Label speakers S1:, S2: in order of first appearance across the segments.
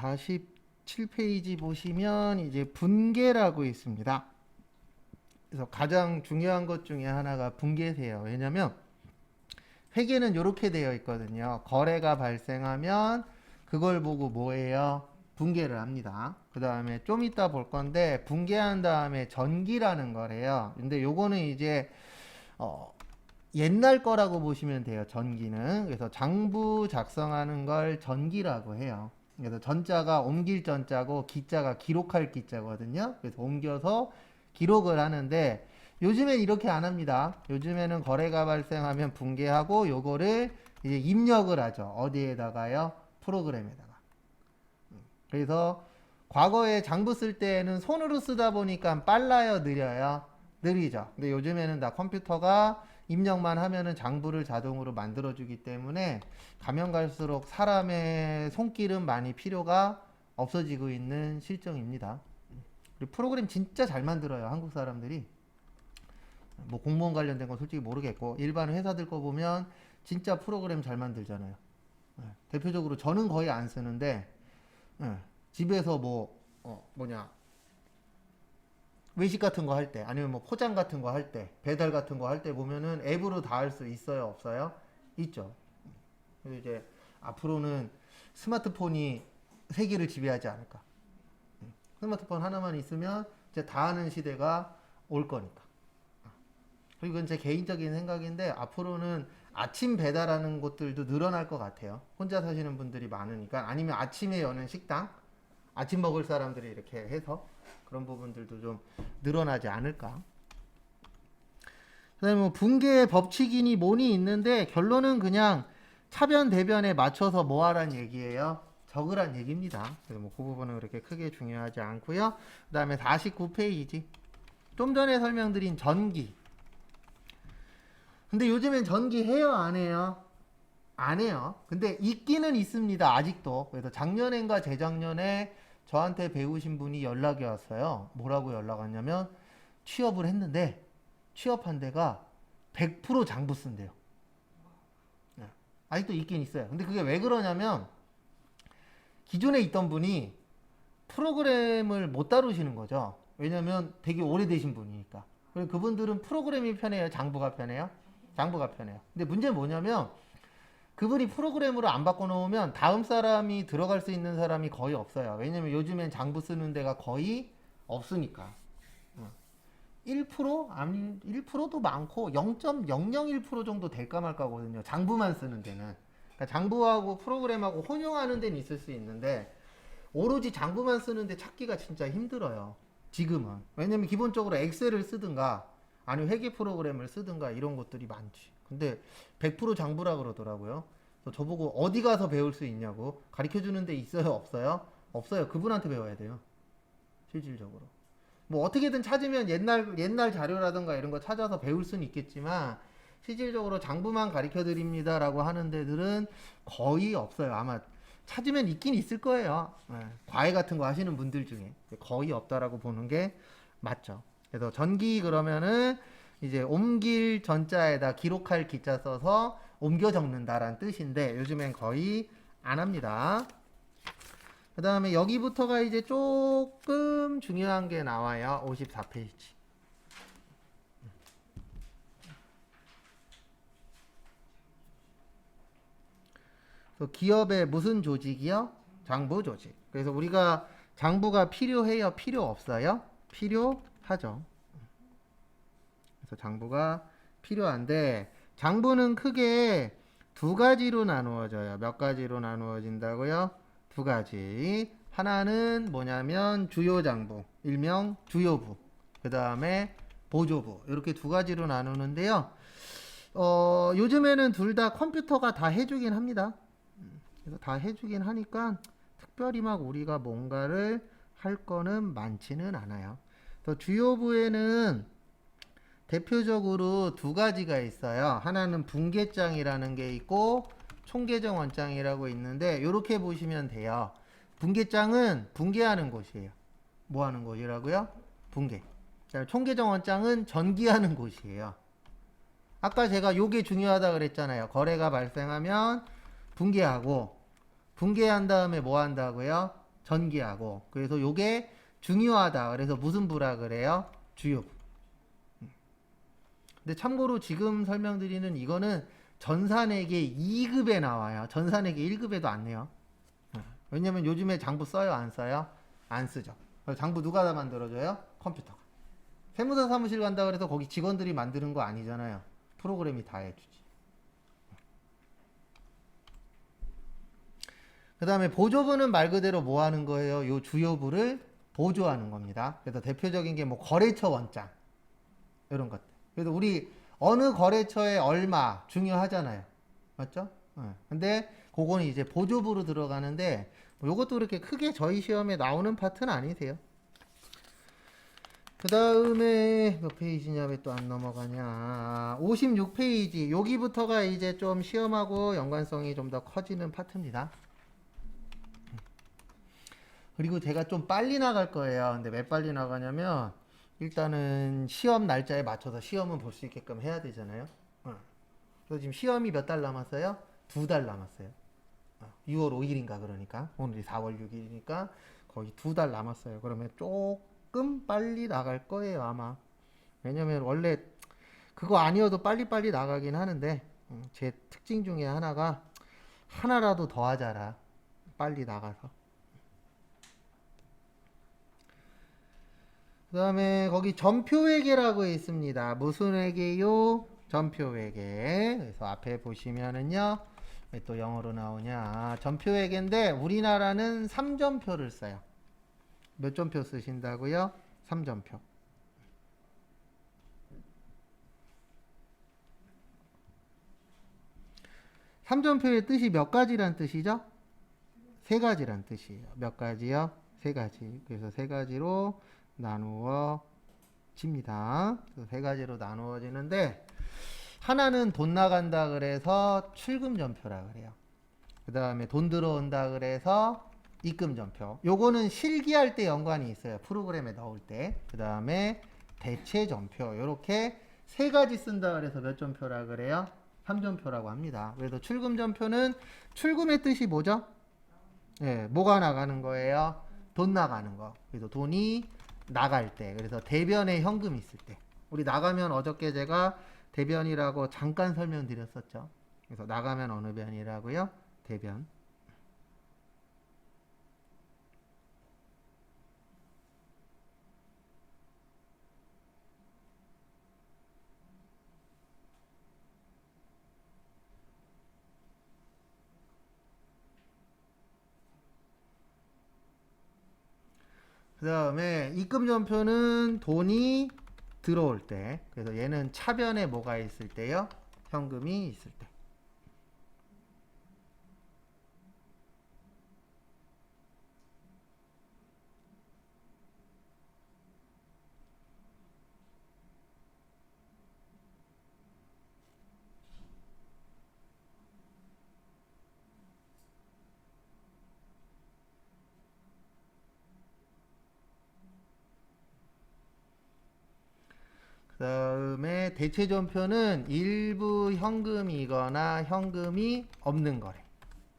S1: 47페이지 보시면 이제 분계라고 있습니다. 그래서 가장 중요한 것 중에 하나가 분계세요. 왜냐면 회계는 이렇게 되어 있거든요. 거래가 발생하면 그걸 보고 뭐예요? 분계를 합니다. 그 다음에 좀 이따 볼 건데 분계한 다음에 전기라는 거래요. 근데 요거는 이제 옛날 거라고 보시면 돼요. 전기는. 그래서 장부 작성하는 걸 전기라고 해요. 그래서 전자가 옮길 전자고 기자가 기록할 기자거든요. 그래서 옮겨서 기록을 하는데 요즘엔 이렇게 안 합니다. 요즘에는 거래가 발생하면 분계하고 요거를 이제 입력을 하죠. 어디에다가요? 프로그램에다가. 그래서 과거에 장부 쓸 때는 손으로 쓰다 보니까 빨라요, 느려요? 느리죠. 근데 요즘에는 다 컴퓨터가 입력만 하면은 장부를 자동으로 만들어주기 때문에 가면 갈수록 사람의 손길은 많이 필요가 없어지고 있는 실정입니다. 그리고 프로그램 진짜 잘 만들어요, 한국 사람들이. 뭐 공무원 관련된 건 솔직히 모르겠고 일반 회사들 거 보면 진짜 프로그램 잘 만들잖아요. 대표적으로 저는 거의 안 쓰는데 집에서 외식 같은 거 할 때, 아니면 뭐 포장 같은 거 할 때, 배달 같은 거 할 때 보면은 앱으로 다 할 수 있어요, 없어요? 있죠. 그리고 이제 앞으로는 스마트폰이 세계를 지배하지 않을까. 스마트폰 하나만 있으면 이제 다 하는 시대가 올 거니까. 그리고 이건 제 개인적인 생각인데 앞으로는 아침 배달하는 곳들도 늘어날 것 같아요. 혼자 사시는 분들이 많으니까. 아니면 아침에 여는 식당, 아침 먹을 사람들이 이렇게 해서 그런 부분들도 좀 늘어나지 않을까. 그다음에 뭐 분계의 법칙이니 뭐니 있는데 결론은 그냥 차변 대변에 맞춰서 뭐 하란 얘기예요? 적으란 얘기입니다. 그래서 뭐 그 부분은 그렇게 크게 중요하지 않고요. 그다음에 49페이지. 좀 전에 설명드린 전기. 근데 요즘엔 전기 해요, 안 해요? 안 해요. 근데 있기는 있습니다, 아직도. 그래서 작년엔가 재작년에 저한테 배우신 분이 연락이 왔어요. 뭐라고 연락 왔냐면 취업을 했는데 취업한 데가 100% 장부 쓴대요. 네. 아직도 있긴 있어요. 근데 그게 왜 그러냐면 기존에 있던 분이 프로그램을 못 다루시는 거죠. 왜냐면 되게 오래되신 분이니까. 그리고 그분들은 프로그램이 편해요, 장부가 편해요? 장부가 편해요. 근데 문제는 뭐냐면 그분이 프로그램으로 안 바꿔놓으면 다음 사람이 들어갈 수 있는 사람이 거의 없어요. 왜냐면 요즘엔 장부 쓰는 데가 거의 없으니까. 1%? 아니, 1%도 많고 0.001% 정도 될까 말까거든요. 장부만 쓰는 데는. 그러니까 장부하고 프로그램하고 혼용하는 데는 있을 수 있는데 오로지 장부만 쓰는데 찾기가 진짜 힘들어요. 지금은. 왜냐면 기본적으로 엑셀을 쓰든가 아니면 회계 프로그램을 쓰든가 이런 것들이 많지. 근데 100% 장부라 그러더라고요. 저보고 어디 가서 배울 수 있냐고. 가르쳐 주는 데 있어요, 없어요? 없어요. 그분한테 배워야 돼요. 실질적으로. 뭐 어떻게든 찾으면 옛날 자료라든가 이런 거 찾아서 배울 수는 있겠지만 실질적으로 장부만 가르쳐 드립니다라고 하는 데들은 거의 없어요. 아마 찾으면 있긴 있을 거예요. 과외 같은 거 하시는 분들 중에 거의 없다라고 보는 게 맞죠. 그래서 전기 그러면은 이제 옮길 전자에다 기록할 기자 써서 옮겨 적는다라는 뜻인데 요즘엔 거의 안 합니다. 그 다음에 여기부터가 이제 조금 중요한 게 나와요. 54페이지. 기업의 무슨 조직이요? 장부 조직. 그래서 우리가 장부가 필요해요? 필요 없어요? 필요하죠. 그래서 장부가 필요한데 장부는 크게 두 가지로 나누어져요. 몇 가지로 나누어진다고요? 두 가지. 하나는 뭐냐면 주요 장부, 일명 주요부. 그 다음에 보조부. 이렇게 두 가지로 나누는데요. 요즘에는 둘 다 컴퓨터가 다 해주긴 합니다. 그래서 다 해주긴 하니까 특별히 막 우리가 뭔가를 할 거는 많지는 않아요. 또 주요부에는 대표적으로 두 가지가 있어요. 하나는 분계장이라는 게 있고 총계정 원장이라고 있는데 이렇게 보시면 돼요. 분계장은 분계하는 곳이에요. 뭐 하는 곳이라고요? 분계. 총계정 원장은 전기하는 곳이에요. 아까 제가 요게 중요하다 그랬잖아요. 거래가 발생하면 분계하고 분계한 다음에 뭐 한다고요? 전기하고. 그래서 요게 중요하다. 그래서 무슨 부라 그래요? 주요부. 근데 참고로 지금 설명드리는 이거는 전산회계 2급에 나와요. 전산회계 1급에도 안 내요. 왜냐면 요즘에 장부 써요? 안 써요? 안 쓰죠. 그래서 장부 누가 다 만들어줘요? 컴퓨터가. 세무사 사무실 간다 그래서 거기 직원들이 만드는 거 아니잖아요. 프로그램이 다 해주지. 그 다음에 보조부는 말 그대로 뭐 하는 거예요? 요 주요부를 보조하는 겁니다. 그래서 대표적인 게 뭐 거래처 원장 이런 것들. 그래서 우리 어느 거래처에 얼마 중요하잖아요. 맞죠? 근데 그거는 이제 보조부로 들어가는데 뭐 요것도 그렇게 크게 저희 시험에 나오는 파트는 아니세요. 그 다음에 몇 페이지냐 왜 또 안 넘어가냐. 56페이지 여기부터가 이제 좀 시험하고 연관성이 좀 더 커지는 파트입니다. 그리고 제가 좀 빨리 나갈 거예요. 근데 왜 빨리 나가냐면 일단은 시험 날짜에 맞춰서 시험은 볼 수 있게끔 해야 되잖아요. 그래서 지금 시험이 몇 달 남았어요? 2달 남았어요. 6월 5일인가 그러니까 오늘이 4월 6일이니까 거의 2달 남았어요. 그러면 조금 빨리 나갈 거예요 아마. 왜냐면 원래 그거 아니어도 빨리빨리 나가긴 하는데 제 특징 중에 하나가 하나라도 더 하자라. 빨리 나가서. 그 다음에 거기 전표회계라고 있습니다. 무슨 회계요? 전표회계. 그래서 앞에 보시면은요. 왜 또 영어로 나오냐. 전표회계인데 우리나라는 3점표를 써요. 몇 점표 쓰신다고요? 3점표. 3점표의 뜻이 몇 가지란 뜻이죠? 세 가지란 뜻이에요. 몇 가지요? 세 가지. 그래서 세 가지로 나누어집니다. 그래서 세 가지로 나누어지는데 하나는 돈 나간다 그래서 출금전표라 그래요. 그 다음에 돈 들어온다 그래서 입금전표. 요거는 실기할 때 연관이 있어요. 프로그램에 넣을 때. 그 다음에 대체전표. 요렇게 세 가지 쓴다 그래서 몇 점표라 그래요? 3점표라고 합니다. 그래서 출금전표는 출금의 뜻이 뭐죠? 예, 뭐가 나가는 거예요? 돈 나가는 거. 그래서 돈이 나갈 때. 그래서 대변에 현금 있을 때. 우리 나가면 어저께 제가 대변이라고 잠깐 설명드렸었죠. 그래서 나가면 어느 변이라고요? 대변. 그 다음에 입금전표는 돈이 들어올 때. 그래서 얘는 차변에 뭐가 있을 때요? 현금이 있을 때. 그 다음에 대체전표는 일부 현금이거나 현금이 없는 거래.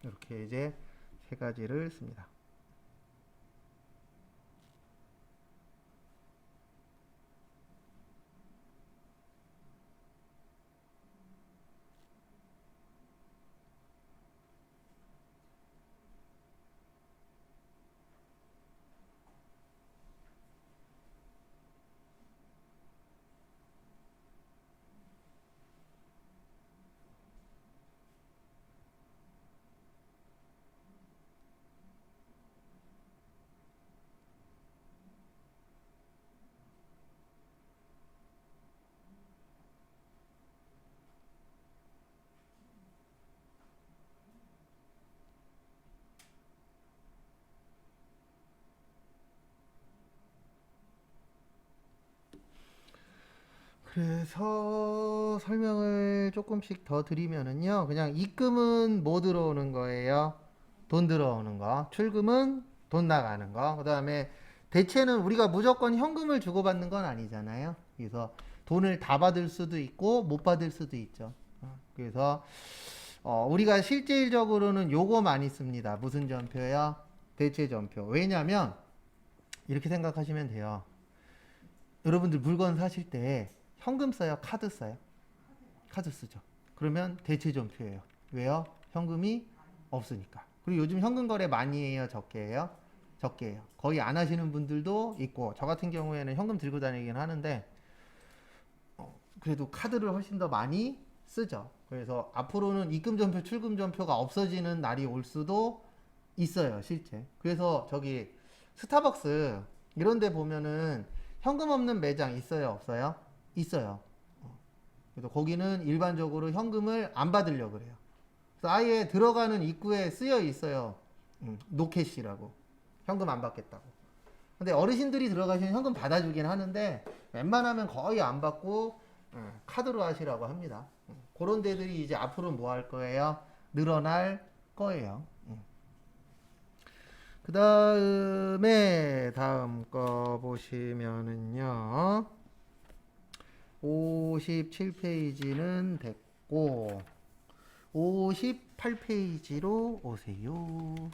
S1: 이렇게 이제 세 가지를 씁니다. 그래서 설명을 조금씩 더 드리면은요. 그냥 입금은 뭐 들어오는 거예요? 돈 들어오는 거. 출금은 돈 나가는 거. 그 다음에 대체는 우리가 무조건 현금을 주고받는 건 아니잖아요. 그래서 돈을 다 받을 수도 있고 못 받을 수도 있죠. 그래서 우리가 실질적으로는 요거 많이 씁니다. 무슨 전표요? 대체전표. 왜냐면 이렇게 생각하시면 돼요. 여러분들 물건 사실 때 현금 써요? 카드 써요? 카드 쓰죠. 그러면 대체전표예요. 왜요? 현금이 없으니까. 그리고 요즘 현금 거래 많이 해요? 적게 해요? 적게 해요. 거의 안 하시는 분들도 있고, 저 같은 경우에는 현금 들고 다니긴 하는데 그래도 카드를 훨씬 더 많이 쓰죠. 그래서 앞으로는 입금전표, 출금전표가 없어지는 날이 올 수도 있어요, 실제. 그래서 저기 스타벅스 이런 데 보면은 현금 없는 매장 있어요, 없어요? 있어요. 그래서 거기는 일반적으로 현금을 안 받으려고 그래요. 그래서 아예 들어가는 입구에 쓰여 있어요. 노캐시라고. 현금 안 받겠다고. 근데 어르신들이 들어가시면 현금 받아주긴 하는데 웬만하면 거의 안 받고 카드로 하시라고 합니다. 그런 데들이 이제 앞으로 뭐 할 거예요? 늘어날 거예요. 그 다음에 다음 거 보시면은요. 57페이지는 됐고 58페이지로 오세요.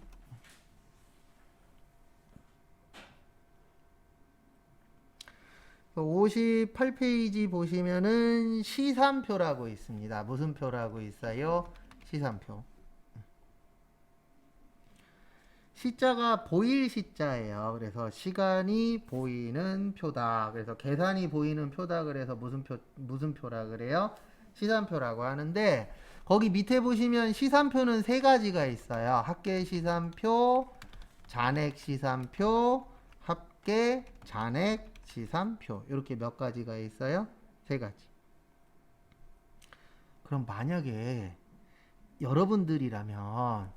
S1: 58페이지 보시면은 시산표라고 있습니다. 무슨 표라고 있어요? 시산표. 시자가 보일 시자예요. 그래서 시간이 보이는 표다. 그래서 계산이 보이는 표다. 그래서 무슨 표라 그래요? 시산표라고 하는데, 거기 밑에 보시면 시산표는 세 가지가 있어요. 합계 시산표, 잔액 시산표, 합계 잔액 시산표. 이렇게 몇 가지가 있어요? 세 가지. 그럼 만약에 여러분들이라면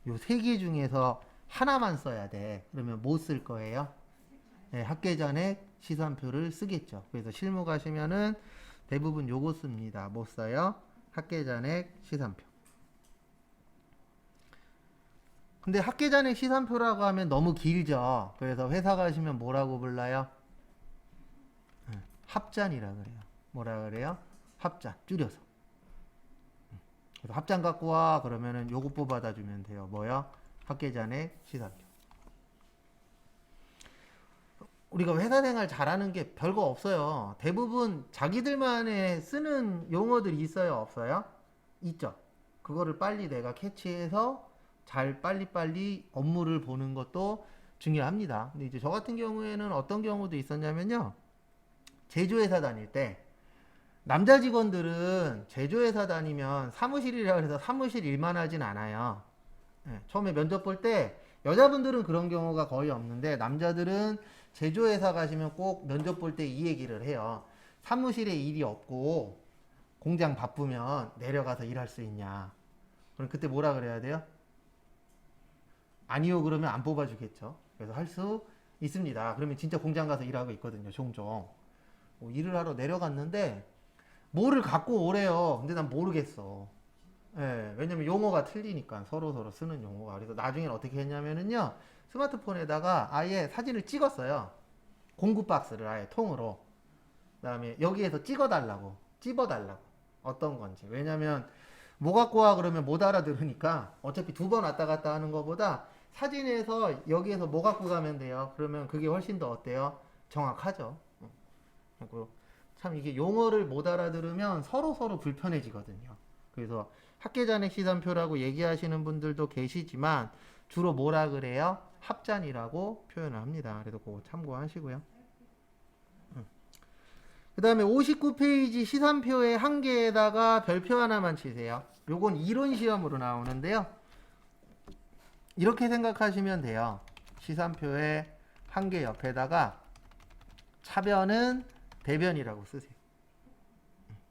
S1: 요 세 개 중에서 하나만 써야 돼. 그러면 뭐 쓸 거예요? 네, 합계 잔액 시산표를 쓰겠죠. 그래서 실무 가시면은 대부분 요거 씁니다. 뭐 써요? 합계 잔액 시산표. 근데 합계 잔액 시산표라고 하면 너무 길죠. 그래서 회사 가시면 뭐라고 불러요? 합잔이라 그래요. 뭐라 그래요? 합잔. 줄여서. 그래서 합잔 갖고 와. 그러면은 요거 뽑아다 주면 돼요. 뭐요? 합계 잔액 시산표. 우리가 회사 생활 잘하는 게 별거 없어요. 대부분 자기들만의 쓰는 용어들이 있어요, 없어요? 있죠. 그거를 빨리 내가 캐치해서 잘 빨리빨리 업무를 보는 것도 중요합니다. 근데 이제 저 같은 경우에는 어떤 경우도 있었냐면요. 제조회사 다닐 때 남자 직원들은 제조회사 다니면 사무실이라 해서 사무실 일만 하진 않아요. 네, 처음에 면접 볼 때 여자분들은 그런 경우가 거의 없는데 남자들은 제조회사 가시면 꼭 면접 볼 때 이 얘기를 해요. 사무실에 일이 없고 공장 바쁘면 내려가서 일할 수 있냐. 그럼 그때 뭐라 그래야 돼요? 아니요 그러면 안 뽑아주겠죠. 그래서 할 수 있습니다. 그러면 진짜 공장 가서 일하고 있거든요. 종종. 일을 하러 내려갔는데 뭐를 갖고 오래요. 근데 난 모르겠어. 예, 왜냐면 용어가 틀리니까 서로 쓰는 용어가. 그래서 나중에는 어떻게 했냐면은요. 스마트폰에다가 아예 사진을 찍었어요. 공구 박스를 아예 통으로. 그다음에 여기에서 찍어달라고. 찝어달라고. 어떤 건지. 왜냐면 뭐 갖고 와 그러면 못 알아들으니까 어차피 두 번 왔다 갔다 하는 것보다 사진에서 여기에서 뭐 갖고 가면 돼요. 그러면 그게 훨씬 더 어때요? 정확하죠. 그리고 참 이게 용어를 못 알아들으면 서로 불편해지거든요. 그래서 합계잔액 시산표라고 얘기하시는 분들도 계시지만 주로 뭐라 그래요? 합잔이라고 표현을 합니다. 그래서 그거 참고하시고요. 그 다음에 59페이지 시산표의 한 개에다가 별표 하나만 치세요. 요건 이론 시험으로 나오는데요. 이렇게 생각하시면 돼요. 시산표의 한 개 옆에다가 차변은 대변이라고 쓰세요.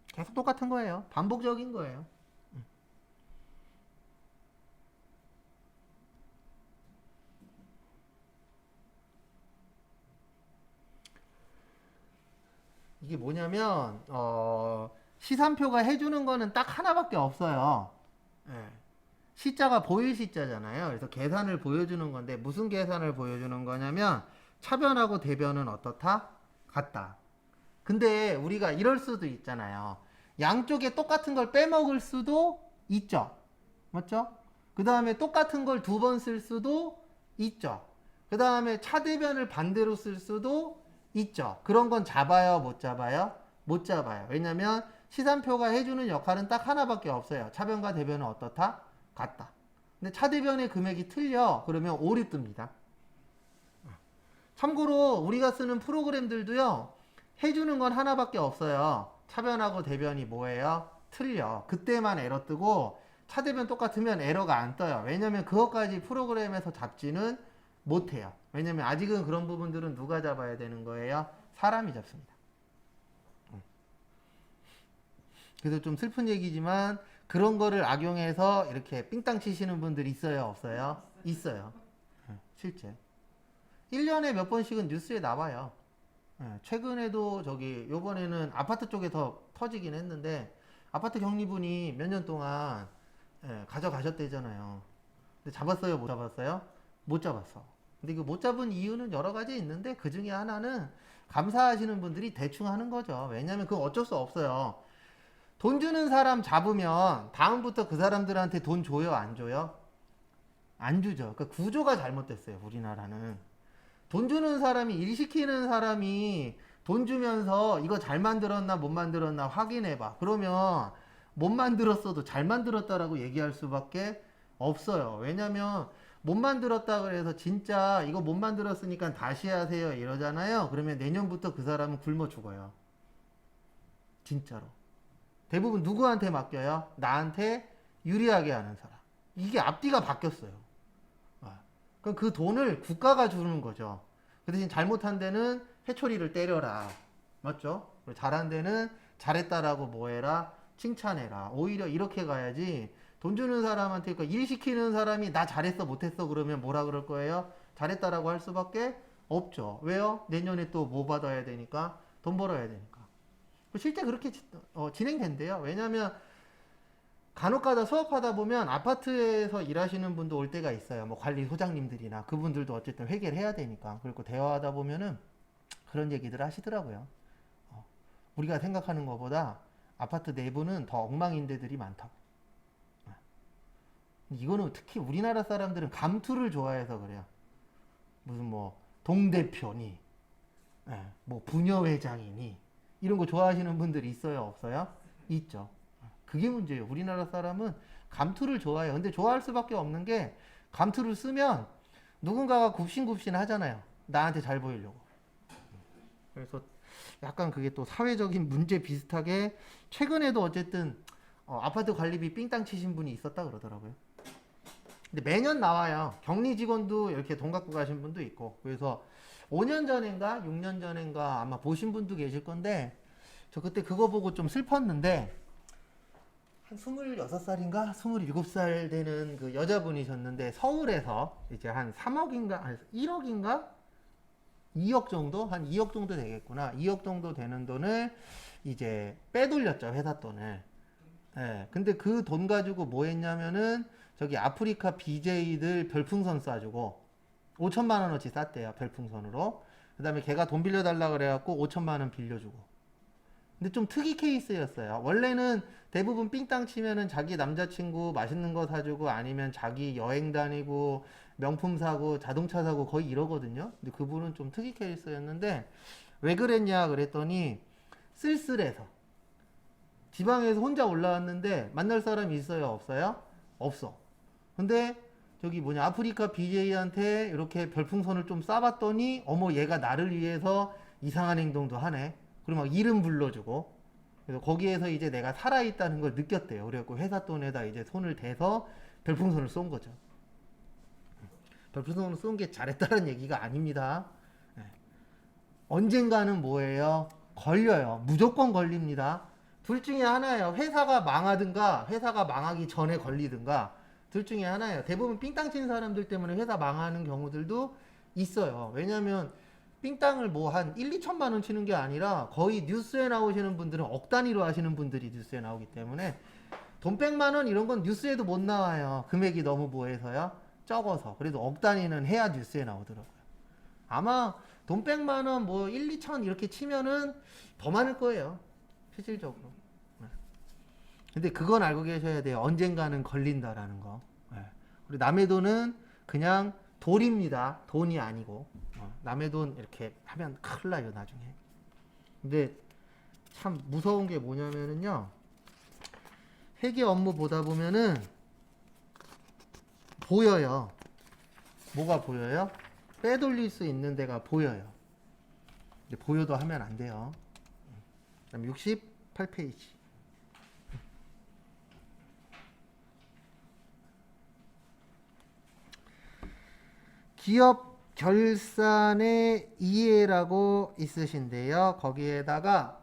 S1: 계속 똑같은 거예요. 반복적인 거예요. 이게 뭐냐면 시산표가 해주는 거는 딱 하나밖에 없어요. 예. 시자가 보일 시자잖아요. 그래서 계산을 보여주는 건데 무슨 계산을 보여주는 거냐면 차변하고 대변은 어떻다? 같다. 근데 우리가 이럴 수도 있잖아요. 양쪽에 똑같은 걸 빼먹을 수도 있죠. 맞죠? 그 다음에 똑같은 걸 두 번 쓸 수도 있죠. 그 다음에 차대변을 반대로 쓸 수도 있죠. 그런 건 잡아요, 못 잡아요? 못 잡아요. 왜냐면 시산표가 해주는 역할은 딱 하나밖에 없어요. 차변과 대변은 어떻다? 같다. 근데 차대변의 금액이 틀려. 그러면 오류 뜹니다. 참고로 우리가 쓰는 프로그램들도요, 해주는 건 하나밖에 없어요. 차변하고 대변이 뭐예요? 틀려. 그때만 에러 뜨고 차대변 똑같으면 에러가 안 떠요. 왜냐면 그것까지 프로그램에서 잡지는 못해요. 왜냐면 아직은 그런 부분들은 누가 잡아야 되는 거예요? 사람이 잡습니다. 그래서 좀 슬픈 얘기지만 그런 거를 악용해서 이렇게 삥땅 치시는 분들이 있어요? 없어요? 있어요. 실제. 1년에 몇 번씩은 뉴스에 나와요. 최근에도 요번에는 아파트 쪽에 더 터지긴 했는데 아파트 경리분이 몇 년 동안 가져가셨대잖아요. 근데 잡았어요? 못 잡았어요? 못 잡았어. 근데 이거 못 잡은 이유는 여러 가지 있는데 그 중에 하나는 감사하시는 분들이 대충 하는 거죠. 왜냐면 그건 어쩔 수 없어요. 돈 주는 사람 잡으면 다음부터 그 사람들한테 돈 줘요? 안 줘요? 안 주죠. 그러니까 구조가 잘못됐어요. 우리나라는. 돈 주는 사람이, 일 시키는 사람이 돈 주면서 이거 잘 만들었나 못 만들었나 확인해봐. 그러면 못 만들었어도 잘 만들었다라고 얘기할 수밖에 없어요. 왜냐면 못 만들었다 그래서 진짜 이거 못 만들었으니까 다시 하세요 이러잖아요. 그러면 내년부터 그 사람은 굶어 죽어요. 진짜로. 대부분 누구한테 맡겨요? 나한테 유리하게 하는 사람. 이게 앞뒤가 바뀌었어요. 그럼 그 돈을 국가가 주는 거죠. 그 대신 잘못한 데는 회초리를 때려라. 맞죠? 잘한 데는 잘했다라고 뭐해라? 칭찬해라. 오히려 이렇게 가야지. 돈 주는 사람한테, 그러니까 일 시키는 사람이 나 잘했어 못했어 그러면 뭐라 그럴 거예요? 잘했다라고 할 수밖에 없죠. 왜요? 내년에 또 뭐 받아야 되니까? 돈 벌어야 되니까. 실제 그렇게 진행된대요. 왜냐면 간혹가다 수업하다 보면 아파트에서 일하시는 분도 올 때가 있어요. 뭐 관리소장님들이나 그분들도 어쨌든 회계를 해야 되니까. 그리고 대화하다 보면은 그런 얘기들 하시더라고요. 우리가 생각하는 것보다 아파트 내부는 더 엉망인 데들이 많다고. 이거는 특히 우리나라 사람들은 감투를 좋아해서 그래요. 무슨 뭐 동대표니, 뭐 부녀회장이니 이런 거 좋아하시는 분들이 있어요, 없어요? 있죠. 그게 문제예요. 우리나라 사람은 감투를 좋아해요. 근데 좋아할 수밖에 없는 게 감투를 쓰면 누군가가 굽신굽신 하잖아요. 나한테 잘 보이려고. 그래서 약간 그게 또 사회적인 문제 비슷하게 최근에도 어쨌든 아파트 관리비 삥땅 치신 분이 있었다 그러더라고요. 근데 매년 나와요. 격리 직원도 이렇게 돈 갖고 가신 분도 있고. 그래서 5년 전인가 6년 전인가 아마 보신 분도 계실 건데 저 그때 그거 보고 좀 슬펐는데 한 26살인가 27살 되는 그 여자분이셨는데 서울에서 이제 한 3억인가 한 1억인가 2억 정도? 한 2억 정도 되겠구나. 2억 정도 되는 돈을 이제 빼돌렸죠. 회사 돈을. 근데 그 돈 가지고 뭐 했냐면은 저기 아프리카 BJ들 별풍선 쏴주고 5천만 원어치 쌌대요. 별풍선으로. 그 다음에 걔가 돈 빌려달라 그래갖고 5천만 원 빌려주고. 근데 좀 특이 케이스였어요. 원래는 대부분 삥땅 치면은 자기 남자친구 맛있는 거 사주고 아니면 자기 여행 다니고 명품 사고 자동차 사고 거의 이러거든요. 근데 그분은 좀 특이 케이스였는데 왜 그랬냐 그랬더니 쓸쓸해서 지방에서 혼자 올라왔는데 만날 사람이 있어요? 없어요? 없어. 근데 저기 뭐냐 아프리카 BJ한테 이렇게 별풍선을 좀 쏴봤더니 어머 얘가 나를 위해서 이상한 행동도 하네. 그리고 막 이름 불러주고 그래서 거기에서 이제 내가 살아있다는 걸 느꼈대요. 그래갖고 회사 돈에다 이제 손을 대서 별풍선을 쏜 거죠. 별풍선을 쏜 게 잘했다는 얘기가 아닙니다. 언젠가는 뭐예요? 걸려요. 무조건 걸립니다. 둘 중에 하나예요. 회사가 망하든가 회사가 망하기 전에 걸리든가 둘 중에 하나예요. 대부분 삥땅 친 사람들 때문에 회사 망하는 경우들도 있어요. 왜냐면 삥땅을 뭐 한 1, 2천만 원 치는 게 아니라 거의 뉴스에 나오시는 분들은 억 단위로 하시는 분들이 뉴스에 나오기 때문에 돈 100만 원 이런 건 뉴스에도 못 나와요. 금액이 너무 뭐해서요? 적어서. 그래도 억 단위는 해야 뉴스에 나오더라고요. 아마 돈 100만 원 뭐 1, 2천 이렇게 치면은 더 많을 거예요. 실질적으로. 근데 그건 알고 계셔야 돼요. 언젠가는 걸린다라는 거. 그리고 남의 돈은 그냥 돌입니다. 돈이 아니고. 남의 돈 이렇게 하면 큰일 나요, 나중에. 근데 참 무서운 게 뭐냐면은요. 회계 업무 보다 보면은 보여요. 뭐가 보여요? 빼돌릴 수 있는 데가 보여요. 근데 보여도 하면 안 돼요. 그다음 68페이지. 기업 결산의 이해라고 있으신데요. 거기에다가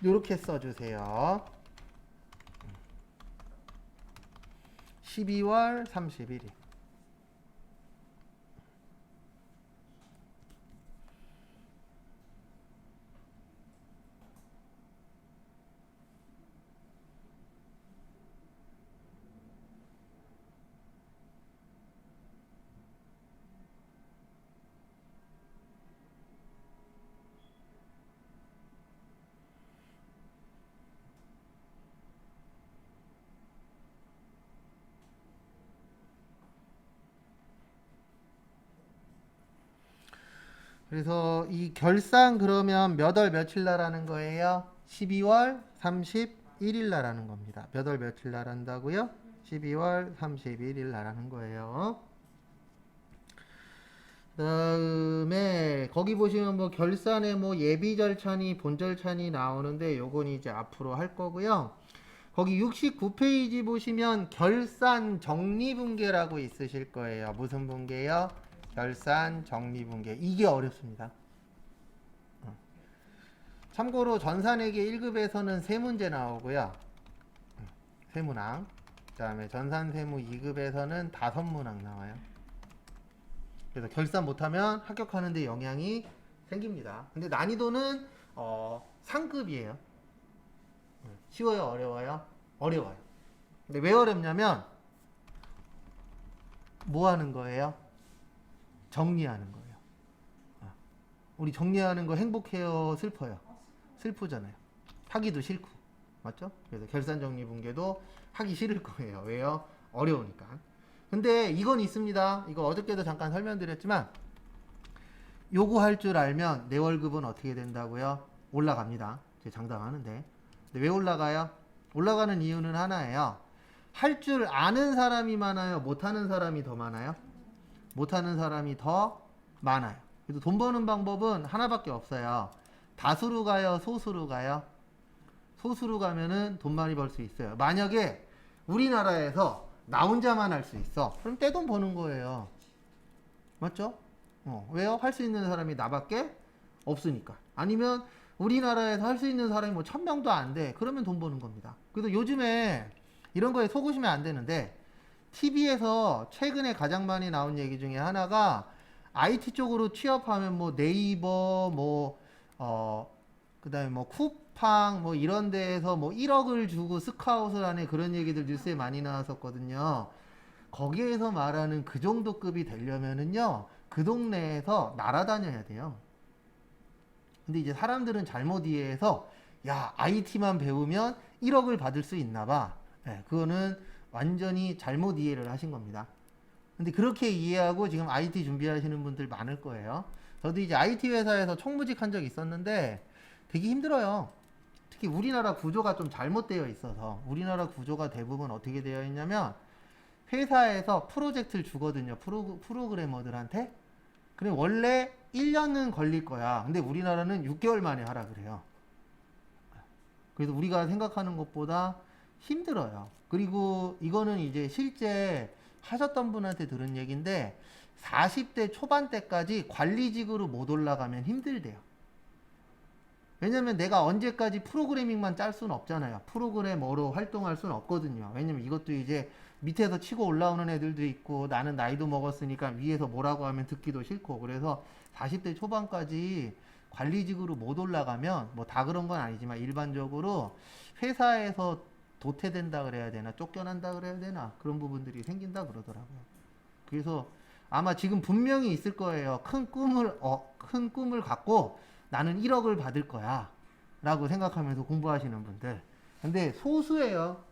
S1: 이렇게 써주세요. 12월 31일. 그래서 이 결산 그러면 몇 월 며칠 날 하는 거예요? 12월 31일 날 하는 겁니다. 몇 월 며칠 날 한다고요? 12월 31일 날 하는 거예요. 그다음에 거기 보시면 뭐 결산에 뭐 예비 절차니 본 절차니 나오는데 요건 이제 앞으로 할 거고요. 거기 69페이지 보시면 결산 정리분계라고 있으실 거예요. 무슨 분계요? 결산 정리분계. 이게 어렵습니다. 참고로 전산회계 1급에서는 세 문제 나오고요. 세문항. 그 다음에 전산세무 2급에서는 5문항 나와요. 그래서 결산 못하면 합격하는데 영향이 생깁니다. 근데 난이도는 상급이에요. 쉬워요? 어려워요? 어려워요. 근데 왜 어렵냐면 뭐 하는 거예요? 정리하는 거예요. 우리 정리하는 거 행복해요? 슬퍼요? 슬프잖아요. 하기도 싫고. 맞죠? 그래서 결산정리분계도 하기 싫을 거예요. 왜요? 어려우니까. 근데 이건 있습니다. 이거 어저께도 잠깐 설명드렸지만 요거 할 줄 알면 내 월급은 어떻게 된다고요? 올라갑니다. 제가 장담하는데. 근데 왜 올라가요? 올라가는 이유는 하나예요. 할 줄 아는 사람이 많아요? 못하는 사람이 더 많아요? 못하는 사람이 더 많아요. 그래서 돈 버는 방법은 하나밖에 없어요. 다수로 가요? 소수로 가요? 소수로 가면은 돈 많이 벌 수 있어요. 만약에 우리나라에서 나 혼자만 할 수 있어. 그럼 떼돈 버는 거예요. 맞죠? 왜요? 할 수 있는 사람이 나밖에 없으니까. 아니면 우리나라에서 할 수 있는 사람이 뭐 1000명도 안 돼. 그러면 돈 버는 겁니다. 그래서 요즘에 이런 거에 속으시면 안 되는데 TV에서 최근에 가장 많이 나온 얘기 중에 하나가 IT 쪽으로 취업하면 뭐 네이버 그다음에 뭐 쿠팡 뭐 이런 데에서 뭐 1억을 주고 스카웃을 하는 그런 얘기들 뉴스에 많이 나왔었거든요. 거기에서 말하는 그 정도 급이 되려면은요. 그 동네에서 날아다녀야 돼요. 근데 이제 사람들은 잘못 이해해서 야, IT만 배우면 1억을 받을 수 있나 봐. 네, 그거는 완전히 잘못 이해를 하신 겁니다. 근데 그렇게 이해하고 지금 IT 준비하시는 분들 많을 거예요. 저도 이제 IT 회사에서 총무직 한 적이 있었는데 되게 힘들어요. 특히 우리나라 구조가 좀 잘못되어 있어서 우리나라 구조가 대부분 어떻게 되어 있냐면 회사에서 프로젝트를 주거든요. 프로그래머들한테. 근데 원래 1년은 걸릴 거야. 근데 우리나라는 6개월 만에 하라 그래요. 그래서 우리가 생각하는 것보다 힘들어요. 그리고 이거는 이제 실제 하셨던 분한테 들은 얘기인데 40대 초반 때까지 관리직으로 못 올라가면 힘들대요. 왜냐면 내가 언제까지 프로그래밍만 짤 수는 없잖아요. 프로그래머로 활동할 수는 없거든요. 왜냐면 이것도 이제 밑에서 치고 올라오는 애들도 있고 나는 나이도 먹었으니까 위에서 뭐라고 하면 듣기도 싫고 그래서 40대 초반까지 관리직으로 못 올라가면 뭐 다 그런 건 아니지만 일반적으로 회사에서 도태된다 그래야 되나 쫓겨난다 그래야 되나 그런 부분들이 생긴다 그러더라고요. 그래서 아마 지금 분명히 있을 거예요. 큰 꿈을 갖고 나는 1억을 받을 거야 라고 생각하면서 공부하시는 분들. 근데 소수예요.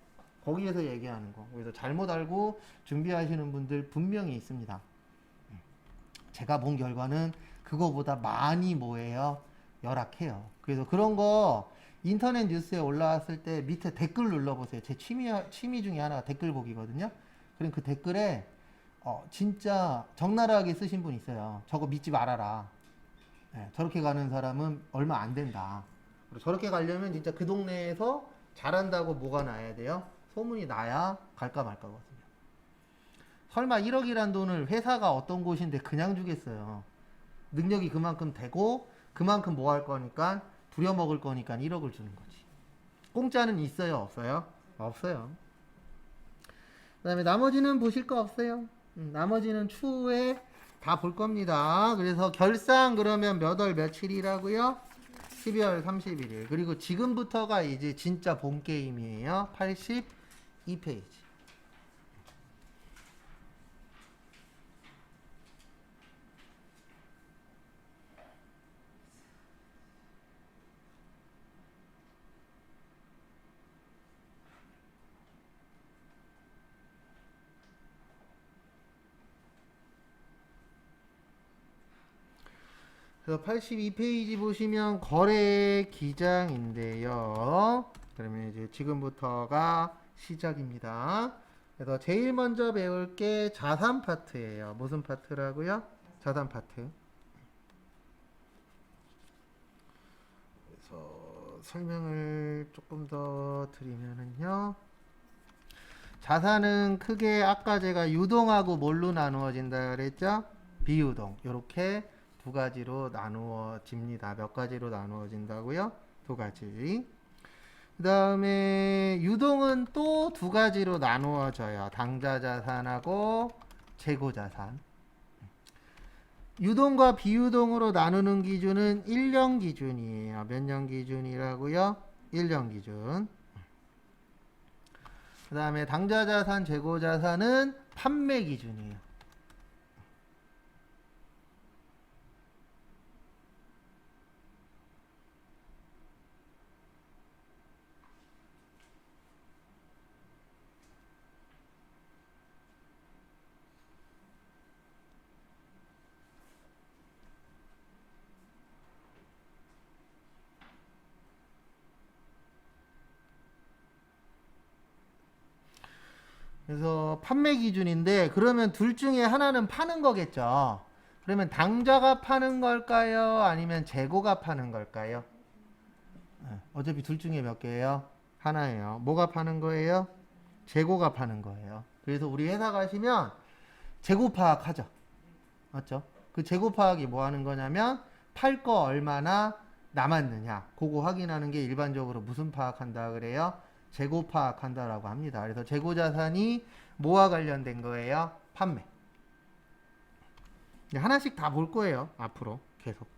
S1: 거기에서 얘기하는 거. 그래서 잘못 알고 준비하시는 분들 분명히 있습니다. 제가 본 결과는 그거보다 많이 뭐예요? 열악해요. 그래서 그런 거 인터넷 뉴스에 올라왔을 때 밑에 댓글 눌러보세요. 제 취미 중에 하나가 댓글 보기거든요. 그럼 그 댓글에 진짜 적나라하게 쓰신 분 있어요. 저거 믿지 말아라. 네, 저렇게 가는 사람은 얼마 안 된다. 그리고 저렇게 가려면 진짜 그 동네에서 잘한다고 뭐가 나야 돼요? 소문이 나야 갈까 말까거든요. 설마 1억이란 돈을 회사가 어떤 곳인데 그냥 주겠어요. 능력이 그만큼 되고 그만큼 뭐 할 거니까 부려먹을 거니까 1억을 주는 거지. 공짜는 있어요, 없어요? 없어요. 그 다음에 나머지는 보실 거 없어요. 나머지는 추후에 다 볼 겁니다. 그래서 결상 그러면 몇 월 며칠이라고요? 12월 31일. 그리고 지금부터가 이제 진짜 본 게임이에요. 82페이지. 그래서 82페이지 보시면 거래 기장인데요. 그러면 이제 지금부터가 시작입니다. 그래서 제일 먼저 배울 게 자산 파트예요. 무슨 파트라고요? 자산 파트. 그래서 설명을 조금 더 드리면은요. 자산은 크게 아까 제가 유동하고 뭘로 나누어진다 그랬죠? 비유동. 요렇게 두 가지로 나누어집니다. 몇 가지로 나누어진다고요? 두 가지. 그 다음에 유동은 또 두 가지로 나누어져요. 당좌자산하고 재고자산. 유동과 비유동으로 나누는 기준은 1년 기준이에요. 몇 년 기준이라고요? 1년 기준. 그 다음에 당좌자산, 재고자산은 판매 기준이에요. 그래서 판매 기준인데 그러면 둘 중에 하나는 파는 거겠죠. 그러면 당좌가 파는 걸까요? 아니면 재고가 파는 걸까요? 어차피 둘 중에 몇 개예요? 하나예요. 뭐가 파는 거예요? 재고가 파는 거예요. 그래서 우리 회사 가시면 재고 파악하죠. 맞죠? 그 재고 파악이 뭐 하는 거냐면 팔 거 얼마나 남았느냐 그거 확인하는 게 일반적으로 무슨 파악한다 그래요? 재고 파악한다라고 합니다. 그래서 재고 자산이 뭐와 관련된 거예요? 판매. 하나씩 다 볼 거예요. 앞으로 계속.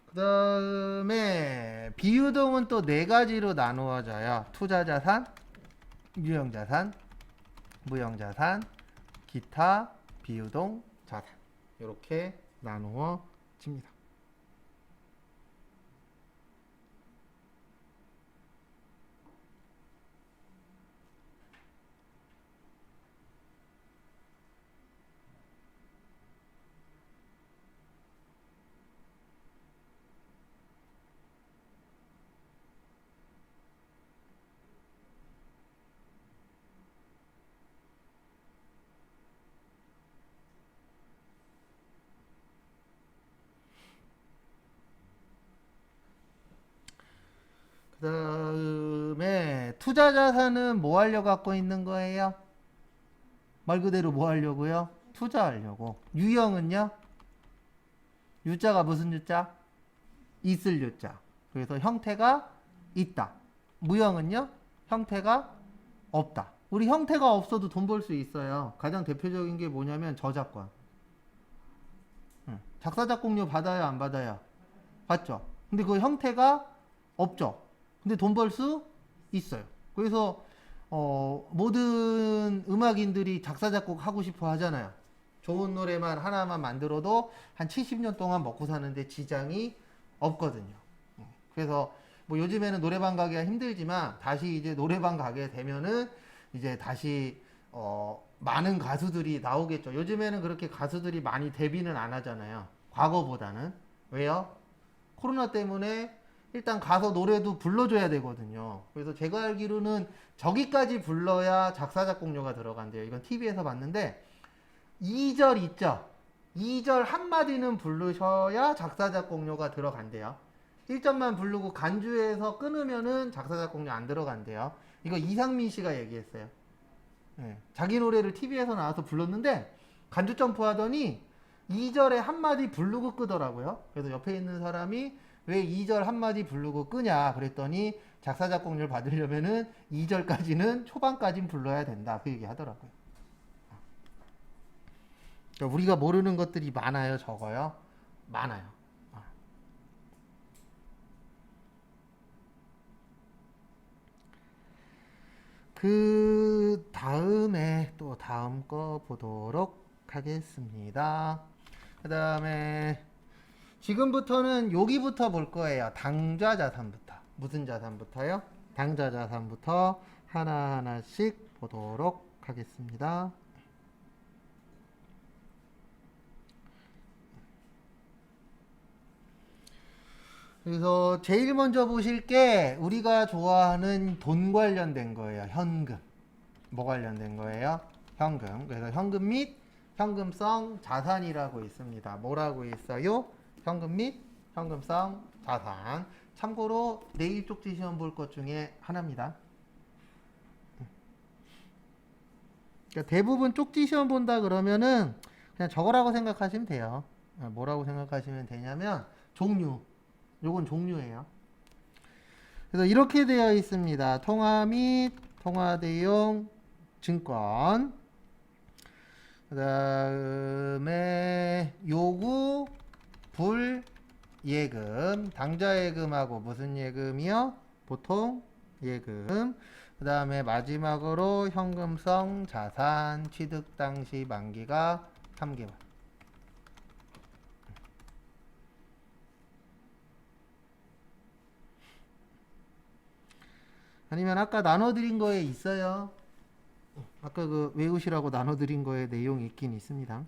S1: 그 다음에 비유동은 또 네 가지로 나누어져요. 투자자산, 유형자산, 무형자산, 기타, 비유동, 자산. 이렇게 나누어집니다. 그 다음에 투자자산은 뭐 하려고 갖고 있는 거예요? 말 그대로 뭐 하려고요? 투자하려고. 유형은요? 유자가 무슨 유자? 있을 유자. 그래서 형태가 있다. 무형은요? 형태가 없다. 우리 형태가 없어도 돈 벌 수 있어요. 가장 대표적인 게 뭐냐면 저작권. 작사작곡료 받아요, 안 받아요? 받죠. 근데 그 형태가 없죠. 근데 돈 벌 수 있어요. 그래서 모든 음악인들이 작사작곡 하고 싶어 하잖아요. 좋은 노래만 하나만 만들어도 한 70년 동안 먹고 사는데 지장이 없거든요. 그래서 뭐 요즘에는 노래방 가기가 힘들지만 다시 이제 노래방 가게 되면은 이제 다시 많은 가수들이 나오겠죠. 요즘에는 그렇게 가수들이 많이 데뷔는 안 하잖아요. 과거보다는. 왜요? 코로나 때문에 일단 가서 노래도 불러줘야 되거든요. 그래서 제가 알기로는 저기까지 불러야 작사, 작곡료가 들어간대요. 이건 TV에서 봤는데 2절 있죠? 2절 한마디는 부르셔야 작사, 작곡료가 들어간대요. 1절만 부르고 간주해서 끊으면은 작사, 작곡료 안 들어간대요. 이거 이상민 씨가 얘기했어요. 예, 자기 노래를 TV에서 나와서 불렀는데 간주 점프 하더니 2절에 한마디 부르고 끄더라고요. 그래서 옆에 있는 사람이 왜 2절 한마디 부르고 끄냐 그랬더니 작사 작곡료를 받으려면은 2절까지는 초반까진 불러야 된다 그 얘기 하더라고요. 그러니까 우리가 모르는 것들이 많아요, 적어요? 많아요. 그 다음에 또 다음 거 보도록 하겠습니다. 그 다음에 지금부터는 여기부터 볼 거예요. 당좌 자산부터. 무슨 자산부터요? 당좌 자산부터 하나하나씩 보도록 하겠습니다. 그래서 제일 먼저 보실 게 우리가 좋아하는 돈 관련된 거예요. 현금. 뭐 관련된 거예요? 현금. 그래서 현금 및 현금성 자산이라고 있습니다. 뭐라고 있어요? 현금 및 현금성 자산. 참고로 내일 쪽지 시험 볼 것 중에 하나입니다. 그러니까 대부분 쪽지 시험 본다 그러면은 그냥 저거라고 생각하시면 돼요. 뭐라고 생각하시면 되냐면 종류. 요건 종류예요. 그래서 이렇게 되어 있습니다. 통화 및 통화 대용 증권. 그 다음에 요구 불 예금. 당좌 예금하고 무슨 예금이요? 보통 예금. 그 다음에 마지막으로 현금성 자산 취득 당시 만기가 3개월. 아니면 아까 나눠드린 거에 있어요. 아까 그 외우시라고 나눠드린 거에 내용이 있긴 있습니다.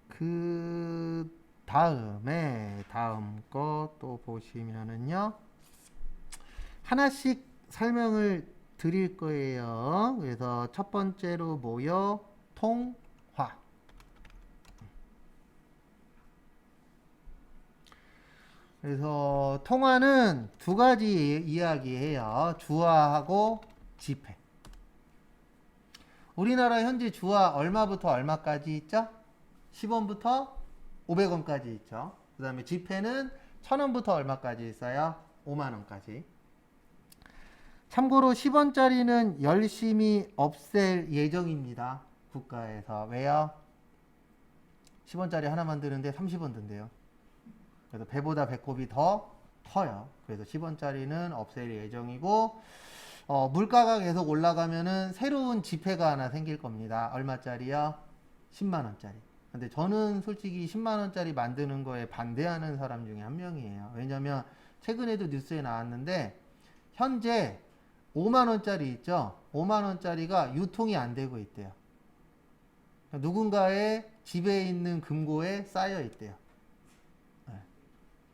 S1: 그 다음에 다음 거 또 보시면은요. 하나씩 설명을 드릴 거예요. 그래서 첫 번째로 뭐요? 통화. 그래서 통화는 두 가지 이야기해요. 주화하고 지폐. 우리나라 현재 주화 얼마부터 얼마까지 있죠? 10원부터 500원까지 있죠. 그 다음에 지폐는 1000원부터 얼마까지 있어요? 5만원까지. 참고로 10원짜리는 열심히 없앨 예정입니다. 국가에서. 왜요? 10원짜리 하나 만드는데 30원 든대요. 그래서 배보다 배꼽이 더 커요. 그래서 10원짜리는 없앨 예정이고, 물가가 계속 올라가면은 새로운 지폐가 하나 생길 겁니다. 얼마짜리요? 10만원짜리. 근데 저는 솔직히 10만원짜리 만드는 거에 반대하는 사람 중에 한 명이에요. 왜냐면 최근에도 뉴스에 나왔는데 현재 5만원짜리 있죠? 5만원짜리가 유통이 안 되고 있대요. 누군가의 집에 있는 금고에 쌓여 있대요.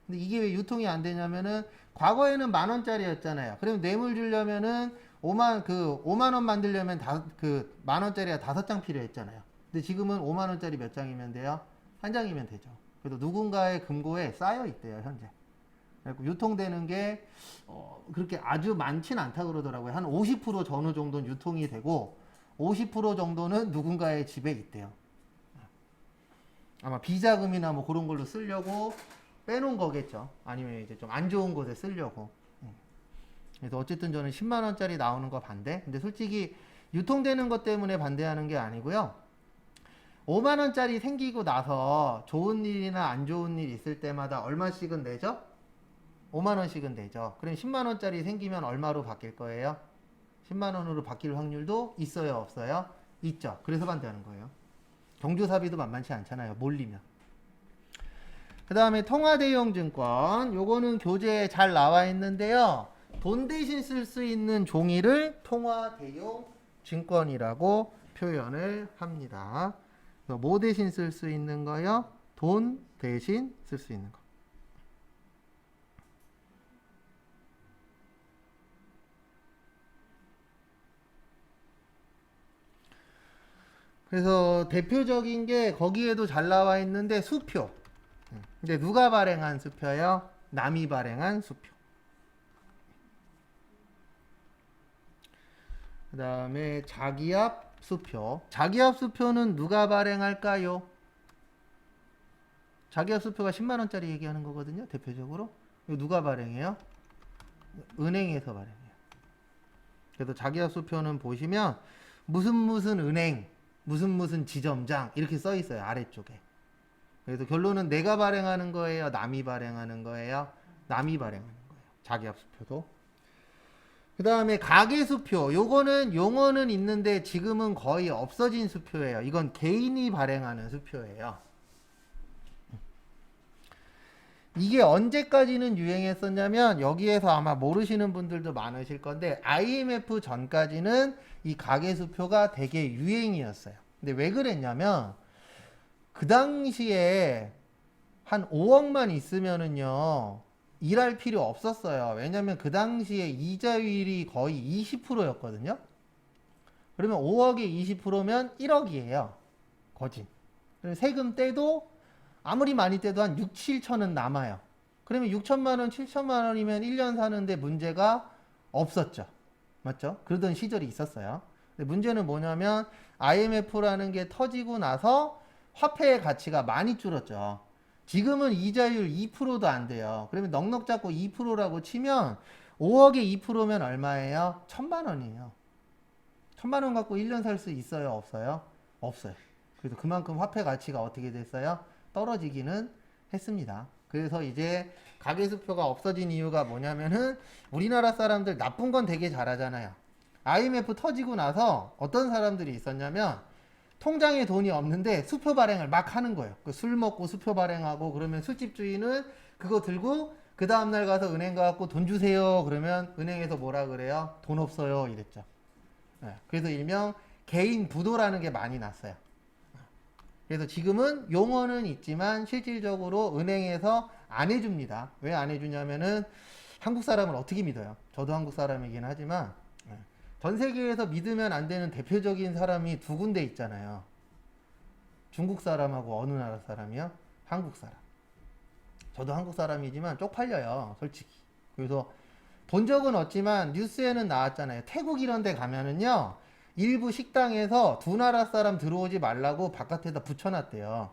S1: 근데 이게 왜 유통이 안 되냐면은 과거에는 만원짜리였잖아요. 그럼 뇌물 주려면은 5만원 만들려면 그 만원짜리가 5장 필요했잖아요. 근데 지금은 5만원짜리 몇 장이면 돼요? 한 장이면 되죠. 그래도 누군가의 금고에 쌓여 있대요, 현재. 유통되는 게 그렇게 아주 많진 않다 그러더라고요. 한 50% 전후 정도는 유통이 되고 50% 정도는 누군가의 집에 있대요. 아마 비자금이나 뭐 그런 걸로 쓰려고 빼놓은 거겠죠. 아니면 이제 좀 안 좋은 곳에 쓰려고. 그래서 어쨌든 저는 10만 원짜리 나오는 거 반대. 근데 솔직히 유통되는 것 때문에 반대하는 게 아니고요. 5만 원짜리 생기고 나서 좋은 일이나 안 좋은 일 있을 때마다 얼마씩은 내죠? 5만 원씩은 내죠. 그럼 10만 원짜리 생기면 얼마로 바뀔 거예요? 10만 원으로 바뀔 확률도 있어요, 없어요? 있죠. 그래서 반대하는 거예요. 경조사비도 만만치 않잖아요. 몰리면. 그 다음에 통화대용증권. 요거는 교재에 잘 나와 있는데요. 돈 대신 쓸 수 있는 종이를 통화대용증권이라고 표현을 합니다. 뭐 대신 쓸 수 있는 거요? 돈 대신 쓸 수 있는 거. 그래서 대표적인 게 거기에도 잘 나와 있는데 수표. 근데 누가 발행한 수표요? 남이 발행한 수표. 그 다음에 자기압 수표. 자기압 수표는 누가 발행할까요? 자기압 수표가 10만 원짜리 얘기하는 거거든요. 대표적으로. 이거 누가 발행해요? 은행에서 발행해요. 그래서 자기압 수표는 보시면 무슨 은행, 무슨 지점장 이렇게 써 있어요. 아래쪽에. 그래서 결론은 내가 발행하는 거예요? 남이 발행하는 거예요? 남이 발행하는 거예요. 자기압 수표도. 그 다음에 가계수표. 요거는 용어는 있는데 지금은 거의 없어진 수표예요. 이건 개인이 발행하는 수표예요. 이게 언제까지는 유행했었냐면 여기에서 아마 모르시는 분들도 많으실 건데 IMF 전까지는 이 가계수표가 되게 유행이었어요. 근데 왜 그랬냐면 그 당시에 한 5억만 있으면은요 일할 필요 없었어요. 왜냐면 그 당시에 이자율이 거의 20%였거든요. 그러면 5억에 20%면 1억이에요. 거진. 세금 떼도 아무리 많이 떼도 한 6, 7천은 남아요. 그러면 6천만 원, 7천만 원이면 1년 사는데 문제가 없었죠. 맞죠? 그러던 시절이 있었어요. 근데 문제는 뭐냐면 IMF라는 게 터지고 나서 화폐의 가치가 많이 줄었죠. 지금은 이자율 2%도 안 돼요. 그러면 넉넉 잡고 2%라고 치면 5억에 2%면 얼마예요? 1,000만 원이에요. 1,000만 원 갖고 1년 살 수 있어요? 없어요? 없어요. 그래서 그만큼 화폐 가치가 어떻게 됐어요? 떨어지기는 했습니다. 그래서 이제 가계수표가 없어진 이유가 뭐냐면은 우리나라 사람들 나쁜 건 되게 잘하잖아요. IMF 터지고 나서 어떤 사람들이 있었냐면 통장에 돈이 없는데 수표 발행을 막 하는 거예요. 술 먹고 수표 발행하고 그러면 술집 주인은 그거 들고 그 다음날 가서 은행 가갖고 돈 주세요. 그러면 은행에서 뭐라 그래요? 돈 없어요. 이랬죠. 네, 그래서 일명 개인 부도라는 게 많이 났어요. 그래서 지금은 용어는 있지만 실질적으로 은행에서 안 해줍니다. 왜 안 해주냐면은 한국 사람을 어떻게 믿어요? 저도 한국 사람이긴 하지만 전 세계에서 믿으면 안 되는 대표적인 사람이 두 군데 있잖아요. 중국 사람하고 어느 나라 사람이요? 한국 사람. 저도 한국 사람이지만 쪽팔려요, 솔직히. 그래서 본 적은 없지만 뉴스에는 나왔잖아요. 태국 이런 데 가면은요, 일부 식당에서 두 나라 사람 들어오지 말라고 바깥에다 붙여놨대요.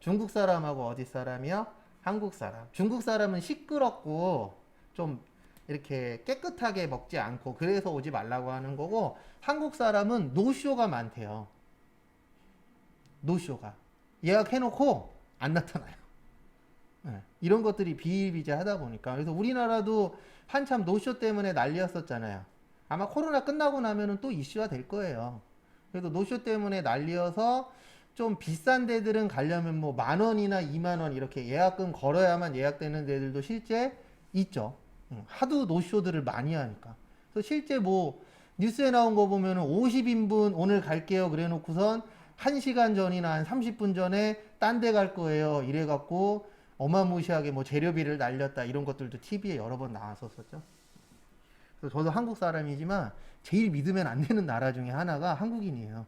S1: 중국 사람하고 어디 사람이요? 한국 사람. 중국 사람은 시끄럽고 좀 이렇게 깨끗하게 먹지 않고 그래서 오지 말라고 하는 거고, 한국 사람은 노쇼가 많대요. 노쇼가. 예약해놓고 안 나타나요. 네. 이런 것들이 비일비재하다 보니까. 그래서 우리나라도 한참 노쇼 때문에 난리였었잖아요. 아마 코로나 끝나고 나면은 또 이슈화 될 거예요. 그래서 노쇼 때문에 난리여서 좀 비싼 데들은 가려면 뭐 10,000원이나 20,000원 이렇게 예약금 걸어야만 예약되는 데들도 실제 있죠. 하도 노쇼들을 많이 하니까. 그래서 실제 뭐 뉴스에 나온 거 보면은 50인분 오늘 갈게요 그래 놓고선 1시간 전이나 한 30분 전에 딴 데 갈 거예요 이래 갖고 어마무시하게 뭐 재료비를 날렸다 이런 것들도 TV에 여러 번 나왔었죠. 그래서 저도 한국 사람이지만 제일 믿으면 안 되는 나라 중에 하나가 한국인이에요.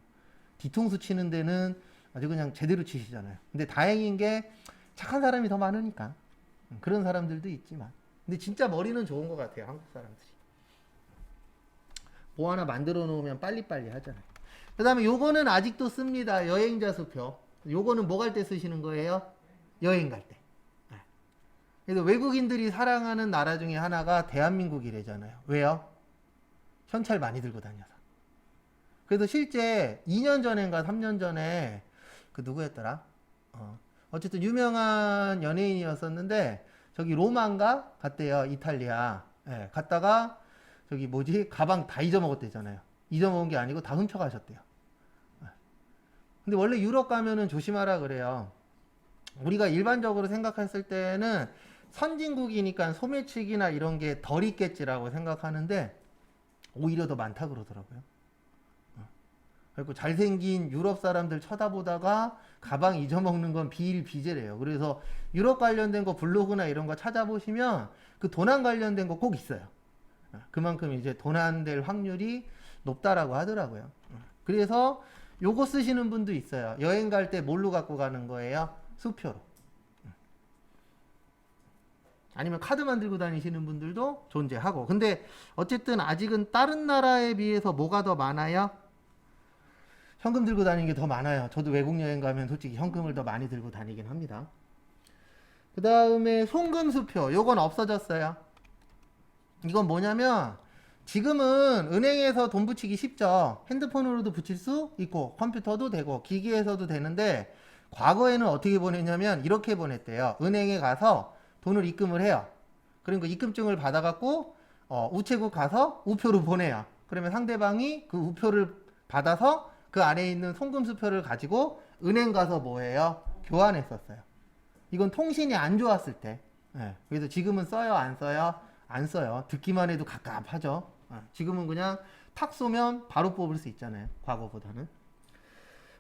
S1: 뒤통수 치는 데는 아주 그냥 제대로 치시잖아요. 근데 다행인 게 착한 사람이 더 많으니까. 그런 사람들도 있지만. 근데 진짜 머리는 좋은 것 같아요, 한국 사람들이. 뭐 하나 만들어 놓으면 빨리빨리 하잖아요. 그 다음에 요거는 아직도 씁니다. 여행자 수표. 요거는 뭐 갈 때 쓰시는 거예요? 여행 갈 때. 그래서 외국인들이 사랑하는 나라 중에 하나가 대한민국이래잖아요. 왜요? 현찰 많이 들고 다녀서. 그래서 실제 2년 전인가 3년 전에 그 누구였더라? 어쨌든 유명한 연예인이었었는데 저기 로마인가 갔대요. 이탈리아. 예, 갔다가 저기 뭐지? 가방 다 잊어먹었대잖아요. 잊어먹은 게 아니고 다 훔쳐가셨대요. 근데 원래 유럽 가면은 조심하라 그래요. 우리가 일반적으로 생각했을 때는 선진국이니까 소매치기나 이런 게 덜 있겠지라고 생각하는데 오히려 더 많다 그러더라고요. 그리고 잘생긴 유럽 사람들 쳐다보다가 가방 잊어먹는 건 비일비재래요. 그래서 유럽 관련된 거 블로그나 이런 거 찾아보시면 그 도난 관련된 거 꼭 있어요. 그만큼 이제 도난될 확률이 높다라고 하더라고요. 그래서 요거 쓰시는 분도 있어요. 여행 갈 때 뭘로 갖고 가는 거예요? 수표로. 아니면 카드만 들고 다니시는 분들도 존재하고. 근데 어쨌든 아직은 다른 나라에 비해서 뭐가 더 많아요? 현금 들고 다니는 게 더 많아요. 저도 외국 여행 가면 솔직히 현금을 더 많이 들고 다니긴 합니다. 그 다음에 송금수표. 요건 없어졌어요. 이건 뭐냐면 지금은 은행에서 돈 붙이기 쉽죠. 핸드폰으로도 붙일 수 있고 컴퓨터도 되고 기기에서도 되는데 과거에는 어떻게 보냈냐면 이렇게 보냈대요. 은행에 가서 돈을 입금을 해요. 그리고 입금증을 받아갖고 우체국 가서 우표로 보내요. 그러면 상대방이 그 우표를 받아서 그 안에 있는 송금수표를 가지고 은행 가서 뭐해요? 교환했었어요. 이건 통신이 안 좋았을 때. 예, 그래서 지금은 써요? 안 써요? 안 써요. 듣기만 해도 갑갑하죠. 지금은 그냥 탁 쏘면 바로 뽑을 수 있잖아요. 과거보다는.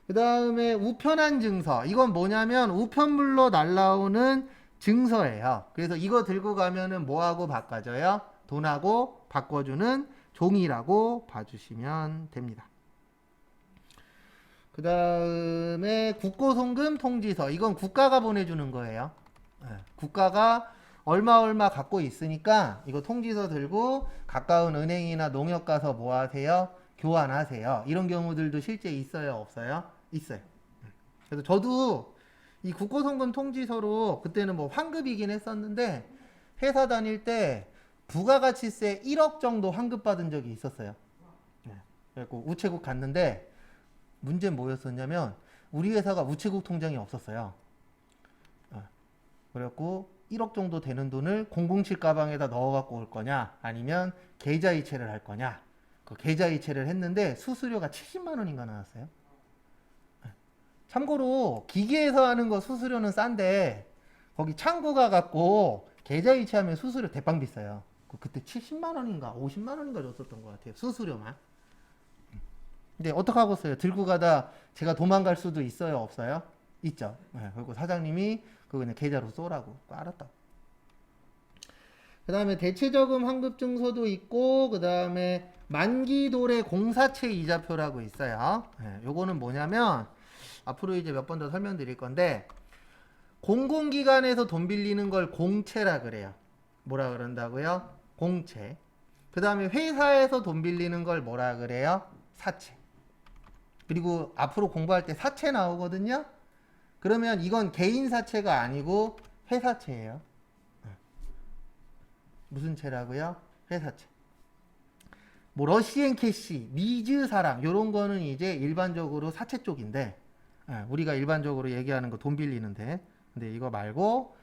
S1: 그 다음에 우편한 증서. 이건 뭐냐면 우편물로 날라오는 증서예요. 그래서 이거 들고 가면은 뭐하고 바꿔줘요? 돈하고 바꿔주는 종이라고 봐주시면 됩니다. 그 다음에 국고송금 통지서. 이건 국가가 보내주는 거예요. 국가가 얼마 갖고 있으니까 이거 통지서 들고 가까운 은행이나 농협 가서 뭐 하세요? 교환하세요. 이런 경우들도 실제 있어요? 없어요? 있어요. 그래서 저도 이 국고송금 통지서로 그때는 뭐 환급이긴 했었는데 회사 다닐 때 부가가치세 1억 정도 환급받은 적이 있었어요. 그래서 우체국 갔는데 문제는 뭐였었냐면 우리 회사가 우체국 통장이 없었어요. 그래갖고 1억 정도 되는 돈을 007 가방에다 넣어갖고 올 거냐 아니면 계좌이체를 할 거냐. 그 계좌이체를 했는데 수수료가 70만 원인가 나왔어요. 참고로 기계에서 하는 거 수수료는 싼데 거기 창구 가갖고 계좌이체하면 수수료 대빵 비싸요. 그때 70만 원인가 50만 원인가 줬었던 것 같아요. 수수료만. 근데 어떡하겠어요? 들고 가다 제가 도망갈 수도 있어요? 없어요? 있죠. 그리고 사장님이 그거 그냥 계좌로 쏘라고. 알았다. 그 다음에 대체저금 환급증서도 있고, 그 다음에 만기도래 공사채 이자표라고 있어요. 요거는 뭐냐면, 앞으로 이제 몇 번 더 설명드릴 건데, 공공기관에서 돈 빌리는 걸 공채라 그래요. 뭐라 그런다고요? 공채. 그 다음에 회사에서 돈 빌리는 걸 뭐라 그래요? 사채. 그리고 앞으로 공부할 때 사채 나오거든요. 그러면 이건 개인 사채가 아니고 회사채예요. 무슨 채라고요? 회사채. 뭐 러시앤 캐시, 미즈 사랑 요런 거는 이제 일반적으로 사채 쪽인데 우리가 일반적으로 얘기하는 거 돈 빌리는데 근데 이거 말고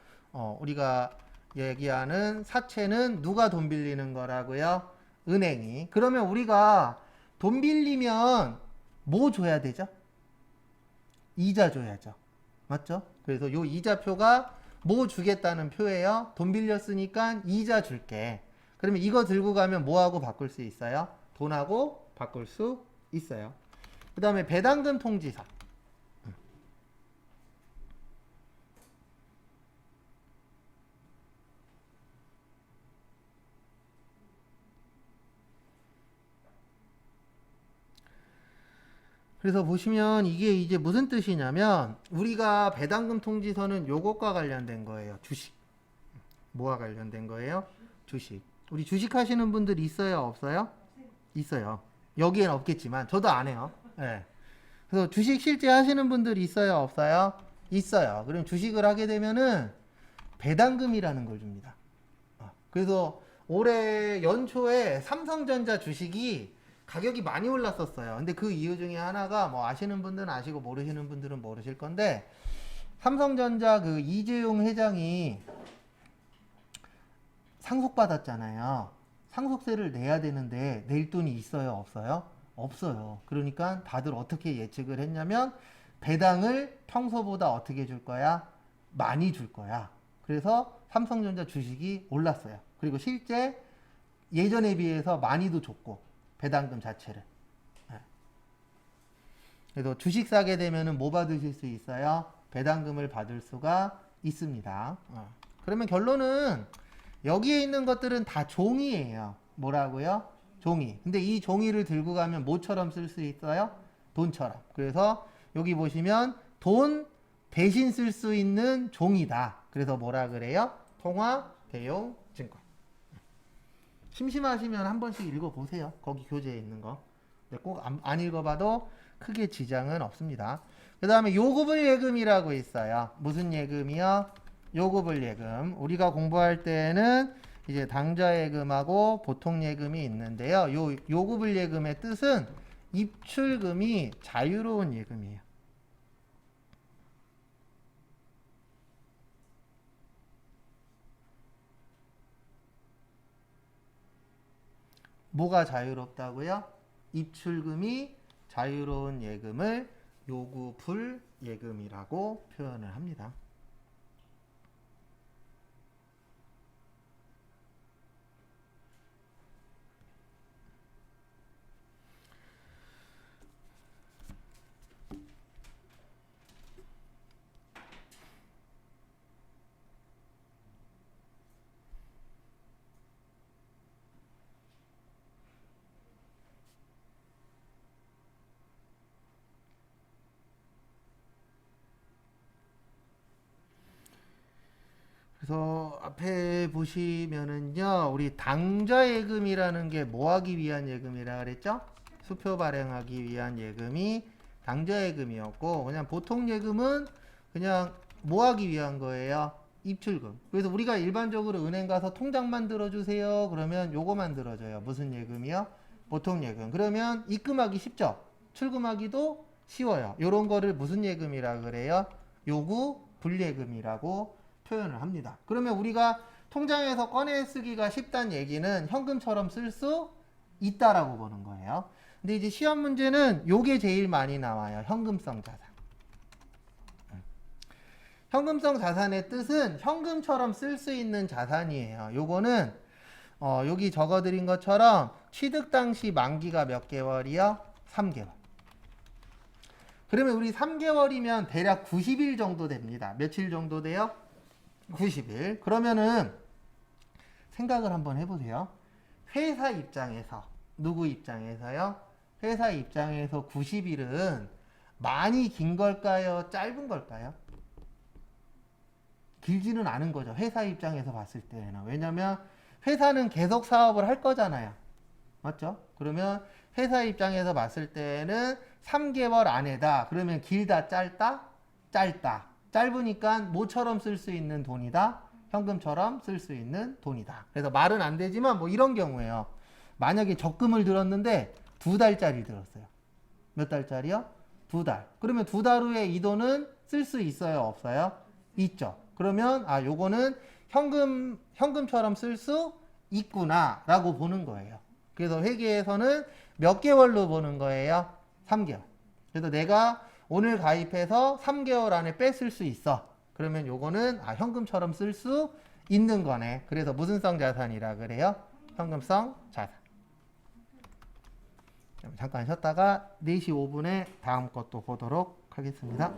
S1: 우리가 얘기하는 사채는 누가 돈 빌리는 거라고요? 은행이. 그러면 우리가 돈 빌리면 뭐 줘야 되죠? 이자 줘야죠. 맞죠? 그래서 요 이자표가 뭐 주겠다는 표예요? 돈 빌렸으니까 이자 줄게. 그러면 이거 들고 가면 뭐하고 바꿀 수 있어요? 돈하고 바꿀 수 있어요. 그 다음에 배당금 통지서. 그래서 보시면 이게 이제 무슨 뜻이냐면 우리가 배당금 통지서는 요것과 관련된 거예요. 주식. 뭐와 관련된 거예요? 주식. 우리 주식 하시는 분들 있어요? 없어요? 있어요. 여기엔 없겠지만 저도 안 해요. 네. 그래서 주식 실제 하시는 분들 있어요? 없어요? 있어요. 그럼 주식을 하게 되면은 배당금이라는 걸 줍니다. 그래서 올해 연초에 삼성전자 주식이 가격이 많이 올랐었어요. 근데 그 이유 중에 하나가 뭐 아시는 분들은 아시고 모르시는 분들은 모르실 건데 삼성전자 그 이재용 회장이 상속받았잖아요. 상속세를 내야 되는데 낼 돈이 있어요, 없어요? 없어요. 그러니까 다들 어떻게 예측을 했냐면 배당을 평소보다 어떻게 줄 거야? 많이 줄 거야. 그래서 삼성전자 주식이 올랐어요. 그리고 실제 예전에 비해서 많이도 줬고 배당금 자체를. 그래서 주식 사게 되면은 뭐 받으실 수 있어요? 배당금을 받을 수가 있습니다. 그러면 결론은 여기에 있는 것들은 다 종이에요. 뭐라고요? 종이. 근데 이 종이를 들고 가면 뭐처럼 쓸 수 있어요? 돈처럼. 그래서 여기 보시면 돈 대신 쓸 수 있는 종이다. 그래서 뭐라 그래요? 통화 대용 증권. 심심하시면 한 번씩 읽어보세요. 거기 교재에 있는 거. 꼭 안 읽어봐도 크게 지장은 없습니다. 그 다음에 요구불 예금이라고 있어요. 무슨 예금이요? 요구불 예금. 우리가 공부할 때는 이제 당좌 예금하고 보통 예금이 있는데요. 요구불 예금의 뜻은 입출금이 자유로운 예금이에요. 뭐가 자유롭다고요? 입출금이 자유로운 예금을 요구불 예금이라고 표현을 합니다. 그래서 앞에 보시면은요, 우리 당좌 예금이라는 게 뭐 하기 위한 예금이라 그랬죠? 수표 발행하기 위한 예금이 당좌 예금이었고, 그냥 보통 예금은 그냥 뭐 하기 위한 거예요? 입출금. 그래서 우리가 일반적으로 은행 가서 통장 만들어 주세요. 그러면 요거 만들어줘요. 무슨 예금이요? 보통 예금. 그러면 입금하기 쉽죠? 출금하기도 쉬워요. 요런 거를 무슨 예금이라 그래요? 요구 불예금이라고 표현을 합니다. 그러면 우리가 통장에서 꺼내 쓰기가 쉽다는 얘기는 현금처럼 쓸 수 있다라고 보는 거예요. 근데 이제 시험 문제는 요게 제일 많이 나와요. 현금성 자산. 현금성 자산의 뜻은 현금처럼 쓸 수 있는 자산이에요. 요거는 여기 적어드린 것처럼 취득 당시 만기가 몇 개월이요? 3개월. 그러면 우리 3개월이면 대략 90일 정도 됩니다. 며칠 정도 돼요? 90일. 그러면은 생각을 한번 해보세요. 회사 입장에서, 누구 입장에서요? 회사 입장에서 90일은 많이 긴 걸까요? 짧은 걸까요? 길지는 않은 거죠. 회사 입장에서 봤을 때는. 왜냐면 회사는 계속 사업을 할 거잖아요. 맞죠? 그러면 회사 입장에서 봤을 때는 3개월 안에다. 그러면 길다, 짧다? 짧다. 짧으니까 뭐처럼 쓸 수 있는 돈이다? 현금처럼 쓸 수 있는 돈이다. 그래서 말은 안 되지만 뭐 이런 경우에요. 만약에 적금을 들었는데 2달짜리 들었어요. 몇 달짜리요? 2달. 그러면 2달 후에 이 돈은 쓸 수 있어요? 없어요? 있죠. 그러면 요거는 현금처럼 쓸 수 있구나 라고 보는 거예요. 그래서 회계에서는 몇 개월로 보는 거예요? 3개월. 그래서 내가 오늘 가입해서 3개월 안에 뺐을 수 있어. 그러면 요거는 현금처럼 쓸 수 있는 거네. 그래서 무슨 성 자산이라 그래요? 현금성 자산. 잠깐 쉬었다가 4시 5분에 다음 것도 보도록 하겠습니다.